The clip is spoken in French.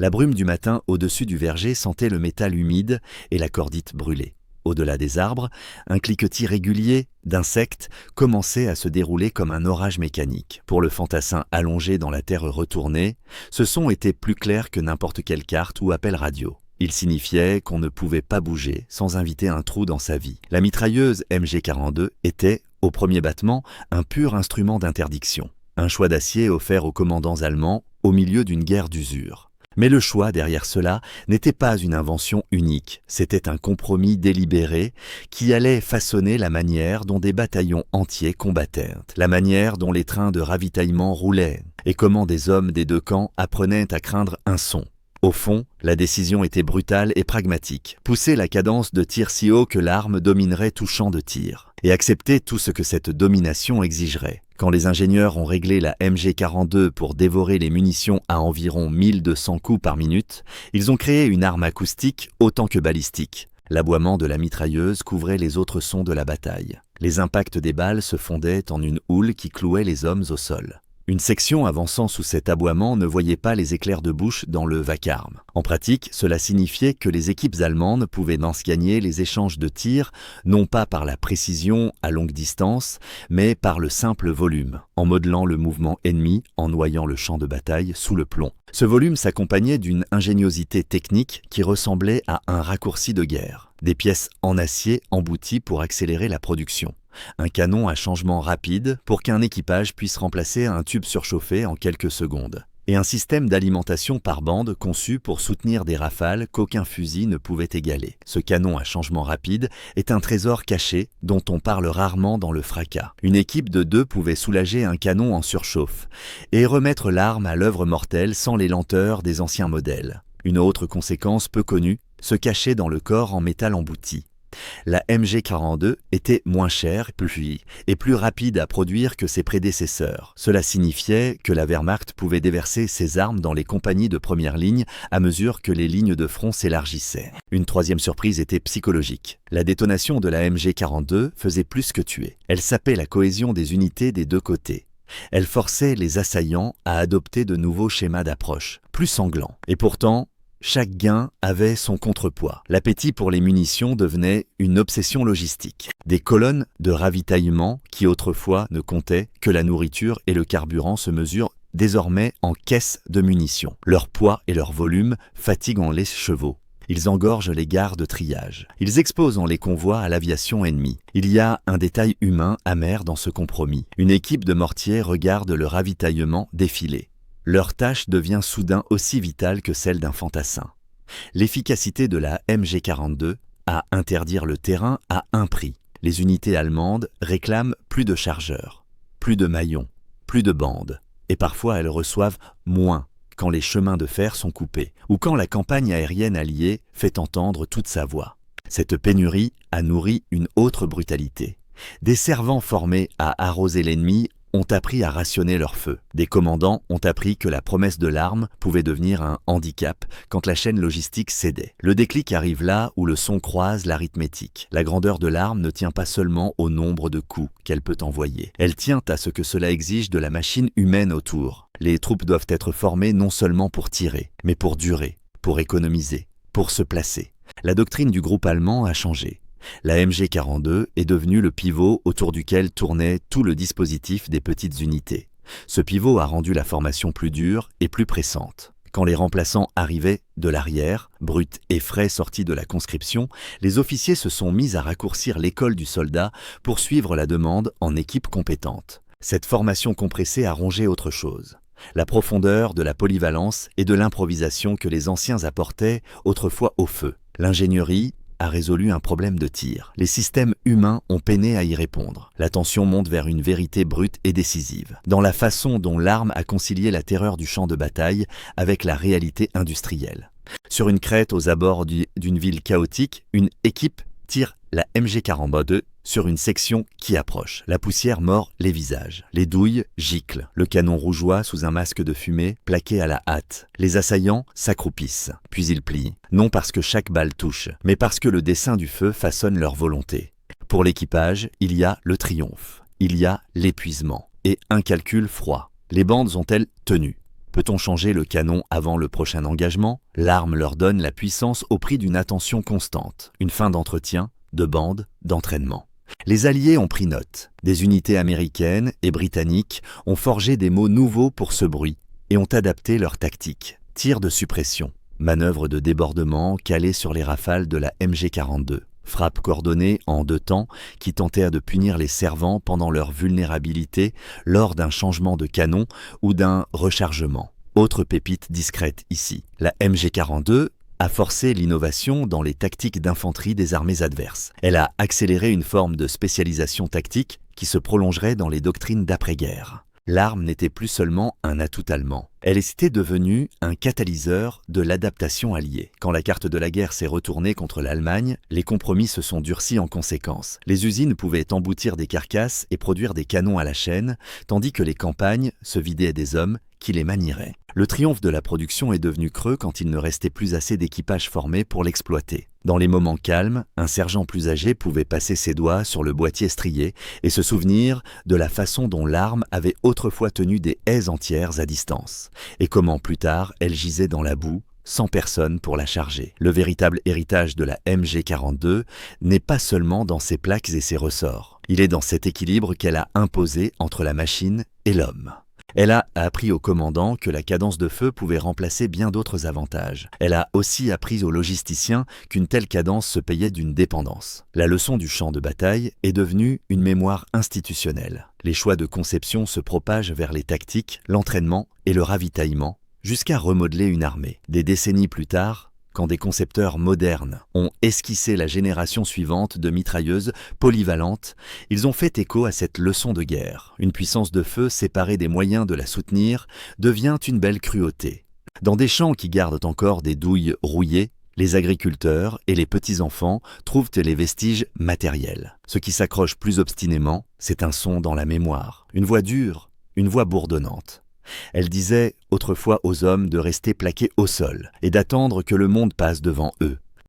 La brume du matin au-dessus du verger sentait le métal humide et la cordite brûlée. Au-delà des arbres, un cliquetis régulier d'insectes commençait à se dérouler comme un orage mécanique. Pour le fantassin allongé dans la terre retournée, ce son était plus clair que n'importe quelle carte ou appel radio. Il signifiait qu'on ne pouvait pas bouger sans inviter un trou dans sa vie. La mitrailleuse MG42 était, au premier battement, un pur instrument d'interdiction. Un choix d'acier offert aux commandants allemands au milieu d'une guerre d'usure. Mais le choix derrière cela n'était pas une invention unique, c'était un compromis délibéré qui allait façonner la manière dont des bataillons entiers combattèrent, la manière dont les trains de ravitaillement roulaient, et comment des hommes des deux camps apprenaient à craindre un son. Au fond, la décision était brutale et pragmatique. Pousser la cadence de tir si haut que l'arme dominerait tout champ de tir, et accepter tout ce que cette domination exigerait. Quand les ingénieurs ont réglé la MG42 pour dévorer les munitions à environ 1200 coups par minute, ils ont créé une arme acoustique autant que balistique. L'aboiement de la mitrailleuse couvrait les autres sons de la bataille. Les impacts des balles se fondaient en une houle qui clouait les hommes au sol. Une section avançant sous cet aboiement ne voyait pas les éclairs de bouche dans le vacarme. En pratique, cela signifiait que les équipes allemandes pouvaient ainsi gagner les échanges de tirs, non pas par la précision à longue distance, mais par le simple volume, en modelant le mouvement ennemi, en noyant le champ de bataille sous le plomb. Ce volume s'accompagnait d'une ingéniosité technique qui ressemblait à un raccourci de guerre. Des pièces en acier embouties pour accélérer la production. Un canon à changement rapide pour qu'un équipage puisse remplacer un tube surchauffé en quelques secondes. Et un système d'alimentation par bande conçu pour soutenir des rafales qu'aucun fusil ne pouvait égaler. Ce canon à changement rapide est un trésor caché dont on parle rarement dans le fracas. Une équipe de 2 pouvait soulager un canon en surchauffe et remettre l'arme à l'œuvre mortelle sans les lenteurs des anciens modèles. Une autre conséquence peu connue se cachait dans le corps en métal embouti. La MG42 était moins chère et plus rapide à produire que ses prédécesseurs. Cela signifiait que la Wehrmacht pouvait déverser ses armes dans les compagnies de première ligne à mesure que les lignes de front s'élargissaient. Une troisième surprise était psychologique. La détonation de la MG42 faisait plus que tuer. Elle sapait la cohésion des unités des deux côtés. Elle forçait les assaillants à adopter de nouveaux schémas d'approche, plus sanglants. Et pourtant, chaque gain avait son contrepoids. L'appétit pour les munitions devenait une obsession logistique. Des colonnes de ravitaillement qui autrefois ne comptaient que la nourriture et le carburant se mesurent désormais en caisses de munitions. Leur poids et leur volume fatiguent les chevaux. Ils engorgent les gares de triage. Ils exposent les convois à l'aviation ennemie. Il y a un détail humain amer dans ce compromis. Une équipe de mortiers regarde le ravitaillement défiler. Leur tâche devient soudain aussi vitale que celle d'un fantassin. L'efficacité de la MG42 à interdire le terrain a un prix. Les unités allemandes réclament plus de chargeurs, plus de maillons, plus de bandes. Et parfois elles reçoivent moins quand les chemins de fer sont coupés ou quand la campagne aérienne alliée fait entendre toute sa voix. Cette pénurie a nourri une autre brutalité. Des servants formés à arroser l'ennemi ont appris à rationner leur feu. Des commandants ont appris que la promesse de l'arme pouvait devenir un handicap quand la chaîne logistique cédait. Le déclic arrive là où le son croise l'arithmétique. La grandeur de l'arme ne tient pas seulement au nombre de coups qu'elle peut envoyer. Elle tient à ce que cela exige de la machine humaine autour. Les troupes doivent être formées non seulement pour tirer, mais pour durer, pour économiser, pour se placer. La doctrine du groupe allemand a changé. La MG42 est devenue le pivot autour duquel tournait tout le dispositif des petites unités. Ce pivot a rendu la formation plus dure et plus pressante. Quand les remplaçants arrivaient de l'arrière, bruts et frais sortis de la conscription, les officiers se sont mis à raccourcir l'école du soldat pour suivre la demande en équipe compétente. Cette formation compressée a rongé autre chose. La profondeur de la polyvalence et de l'improvisation que les anciens apportaient autrefois au feu. L'ingénierie a résolu un problème de tir. Les systèmes humains ont peiné à y répondre. La tension monte vers une vérité brute et décisive, dans la façon dont l'arme a concilié la terreur du champ de bataille avec la réalité industrielle. Sur une crête aux abords d'une ville chaotique, une équipe tire la MG42 sur une section qui approche. La poussière mord les visages. Les douilles giclent. Le canon rougeoie sous un masque de fumée plaqué à la hâte. Les assaillants s'accroupissent, puis ils plient. Non parce que chaque balle touche, mais parce que le dessin du feu façonne leur volonté. Pour l'équipage, il y a le triomphe. Il y a l'épuisement et un calcul froid. Les bandes ont-elles tenu? Peut-on changer le canon avant le prochain engagement? L'arme leur donne la puissance au prix d'une attention constante, une fin d'entretien, de bande, d'entraînement. Les Alliés ont pris note. Des unités américaines et britanniques ont forgé des mots nouveaux pour ce bruit et ont adapté leur tactique. Tir de suppression, manœuvre de débordement calée sur les rafales de la MG42, frappe coordonnée en 2 temps qui tentait de punir les servants pendant leur vulnérabilité lors d'un changement de canon ou d'un rechargement. Autre pépite discrète ici, la MG42 a forcé l'innovation dans les tactiques d'infanterie des armées adverses. Elle a accéléré une forme de spécialisation tactique qui se prolongerait dans les doctrines d'après-guerre. L'arme n'était plus seulement un atout allemand. Elle était devenue un catalyseur de l'adaptation alliée. Quand la carte de la guerre s'est retournée contre l'Allemagne, les compromis se sont durcis en conséquence. Les usines pouvaient emboutir des carcasses et produire des canons à la chaîne, tandis que les campagnes se vidaient des hommes qui les manieraient. Le triomphe de la production est devenu creux quand il ne restait plus assez d'équipages formés pour l'exploiter. Dans les moments calmes, un sergent plus âgé pouvait passer ses doigts sur le boîtier strié et se souvenir de la façon dont l'arme avait autrefois tenu des haies entières à distance, et comment plus tard elle gisait dans la boue, sans personne pour la charger. Le véritable héritage de la MG42 n'est pas seulement dans ses plaques et ses ressorts. Il est dans cet équilibre qu'elle a imposé entre la machine et l'homme. Elle a appris au commandant que la cadence de feu pouvait remplacer bien d'autres avantages. Elle a aussi appris aux logisticiens qu'une telle cadence se payait d'une dépendance. La leçon du champ de bataille est devenue une mémoire institutionnelle. Les choix de conception se propagent vers les tactiques, l'entraînement et le ravitaillement, jusqu'à remodeler une armée. Des décennies plus tard, quand des concepteurs modernes ont esquissé la génération suivante de mitrailleuses polyvalentes, ils ont fait écho à cette leçon de guerre. Une puissance de feu séparée des moyens de la soutenir devient une belle cruauté. Dans des champs qui gardent encore des douilles rouillées, les agriculteurs et les petits-enfants trouvent les vestiges matériels. Ce qui s'accroche plus obstinément, c'est un son dans la mémoire, une voix dure, une voix bourdonnante. Elle disait autrefois aux hommes de rester plaqués au sol et d'attendre que le monde passe devant eux.